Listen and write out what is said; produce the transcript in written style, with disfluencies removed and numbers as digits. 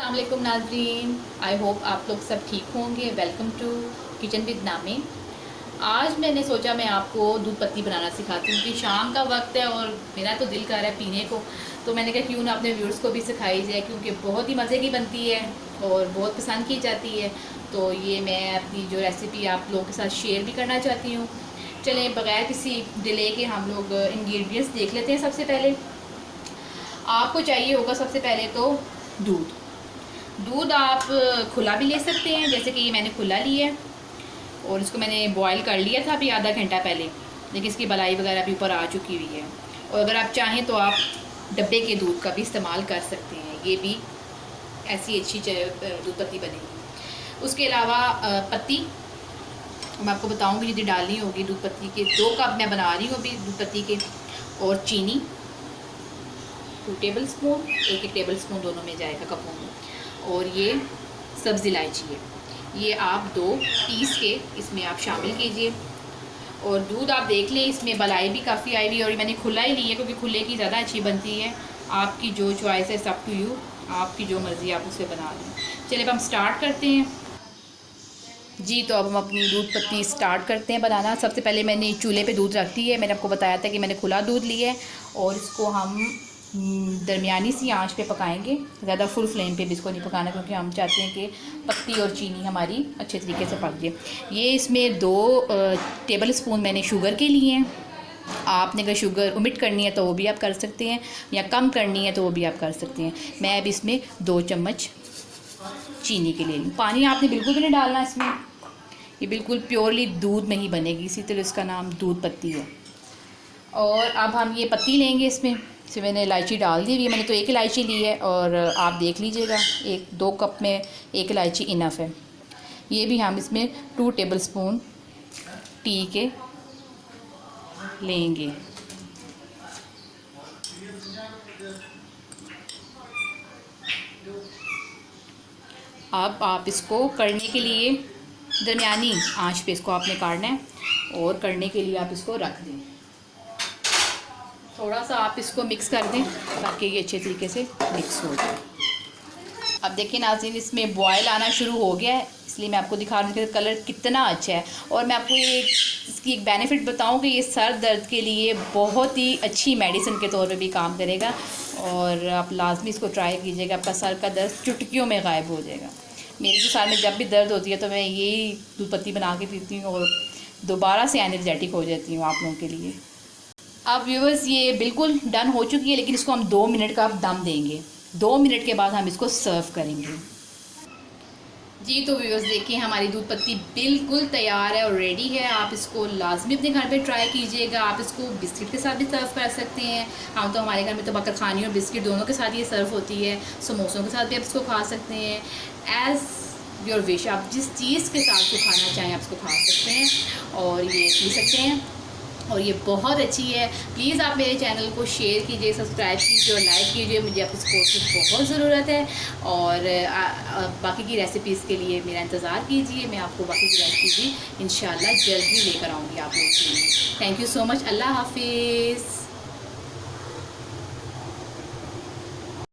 अस्सलाम वालेकुम नाज़रीन, आई होप आप लोग सब ठीक होंगे। वेलकम टू किचन विद नामी। आज मैंने सोचा मैं आपको दूध पत्ती बनाना सिखाती हूँ कि शाम का वक्त है और मेरा तो दिल कर रहा है पीने को, तो मैंने कहा क्यों ना अपने व्यूअर्स को भी सिखाई जाए, क्योंकि बहुत ही मज़े की बनती है और बहुत पसंद की जाती है। तो ये मैं अपनी जो रेसिपी आप लोगों के साथ शेयर भी करना चाहती हूँ। चलें बग़ैर किसी डिले के हम लोग इंग्रेडिएंट्स देख लेते हैं। सबसे पहले आपको चाहिए होगा सबसे पहले तो दूध आप खुला भी ले सकते हैं, जैसे कि ये मैंने खुला लिया है और इसको मैंने बॉईल कर लिया था अभी आधा घंटा पहले, लेकिन इसकी बलाई वगैरह भी ऊपर आ चुकी हुई है। और अगर आप चाहें तो आप डब्बे के दूध का भी इस्तेमाल कर सकते हैं, ये भी ऐसी अच्छी दूध पत्ती बनेगी। उसके अलावा पत्ती मैं आपको बताऊंगी यदि डालनी होगी दूध पत्ती के 2 कप मैं बना रही हूँ अभी दूध पत्ती के। और चीनी 2 टेबल स्पून, 1 टेबल स्पून दोनों में जाएगा कपों में। और ये सब्ज़ इलायची है, ये आप 2 पीस के इसमें आप शामिल कीजिए। और दूध आप देख लें इसमें बलाई भी काफ़ी आई हुई है और मैंने खुला ही लिया क्योंकि खुले की ज़्यादा अच्छी बनती है। आपकी जो चॉइस है, सब टू यू, आपकी जो मर्ज़ी आप उसे बना लें। चलिए अब हम स्टार्ट करते हैं जी। तो अब हम अपनी दूध पत्ती स्टार्ट करते हैं बनाना। सबसे पहले मैंने चूल्हे पे दूध रख दी है। मैंने आपको बताया था कि मैंने खुला दूध लिया है और इसको हम दरमियानी सी आंच पे पकाएंगे, ज़्यादा फुल फ्लेम पे भी इसको नहीं पकाना, क्योंकि हम चाहते हैं कि पत्ती और चीनी हमारी अच्छे तरीके से पक जाए। ये इसमें 2 टेबल स्पून मैंने शुगर के लिए हैं। आपने अगर शुगर ओमिट करनी है तो वो भी आप कर सकते हैं, या कम करनी है तो वो भी आप कर सकते हैं। मैं अब इसमें 2 चम्मच चीनी के लिए लूँ। पानी आपने बिल्कुल भी नहीं डालना इसमें, ये बिल्कुल प्योरली दूध में ही बनेगी, इसी तरह इसका नाम दूध पत्ती है। और अब हम ये पत्ती लेंगे, इसमें से मैंने इलायची डाल दी हुई है। मैंने तो 1 इलायची ली है और आप देख लीजिएगा 2 कप में 1 इलायची इनफ है। ये भी हम इसमें 2 टेबल स्पून टी के लेंगे। अब आप इसको करने के लिए दरमियानी आंच पे इसको आपने काटना है और करने के लिए आप इसको रख दें। थोड़ा सा आप इसको मिक्स कर दें ताकि ये अच्छे तरीके से मिक्स हो जाए। अब देखिए नाज़रीन, इसमें बॉयल आना शुरू हो गया है, इसलिए मैं आपको दिखा रही हूँ कि कलर कितना अच्छा है। और मैं आपको ये इसकी एक बेनिफिट बताऊँ कि ये सर दर्द के लिए बहुत ही अच्छी मेडिसिन के तौर पे भी काम करेगा और आप लाजमी इसको ट्राई कीजिएगा। आपका सर का दर्द चुटकियों में गायब हो जाएगा। मेरे तो सर में जब भी दर्द होती है तो मैं यही दूध पत्ती बना के पीती हूँ और दोबारा से एनर्जेटिक हो जाती हूँ आप लोगों के लिए। अब व्यूअर्स ये बिल्कुल डन हो चुकी है, लेकिन इसको हम 2 मिनट का दम देंगे। 2 मिनट के बाद हम इसको सर्व करेंगे जी। तो व्यूअर्स देखिए हमारी दूध पत्ती बिल्कुल तैयार है और रेडी है। आप इसको लाजमी अपने घर पे ट्राई कीजिएगा। आप इसको बिस्किट के साथ भी सर्व कर सकते हैं। हम तो हमारे घर में तो बकरखानी और बिस्किट दोनों के साथ ये सर्व होती है। समोसों के साथ भी आप इसको खा सकते हैं। एज़ योर विश, आप जिस चीज़ के साथ इसको खाना चाहें आप इसको खा सकते हैं और ये पी सकते हैं। और ये बहुत अच्छी है। प्लीज़ आप मेरे चैनल को शेयर कीजिए, सब्सक्राइब कीजिए और लाइक कीजिए, मुझे आपकी सपोर्ट की बहुत ज़रूरत है। और बाकी की रेसिपीज़ के लिए मेरा इंतज़ार कीजिए। मैं आपको बाकी की रेसिपी भी इंशाल्लाह जल्द ही लेकर आऊँगी आप लोगों के लिए। Thank you so much. अल्लाह हाफिज़।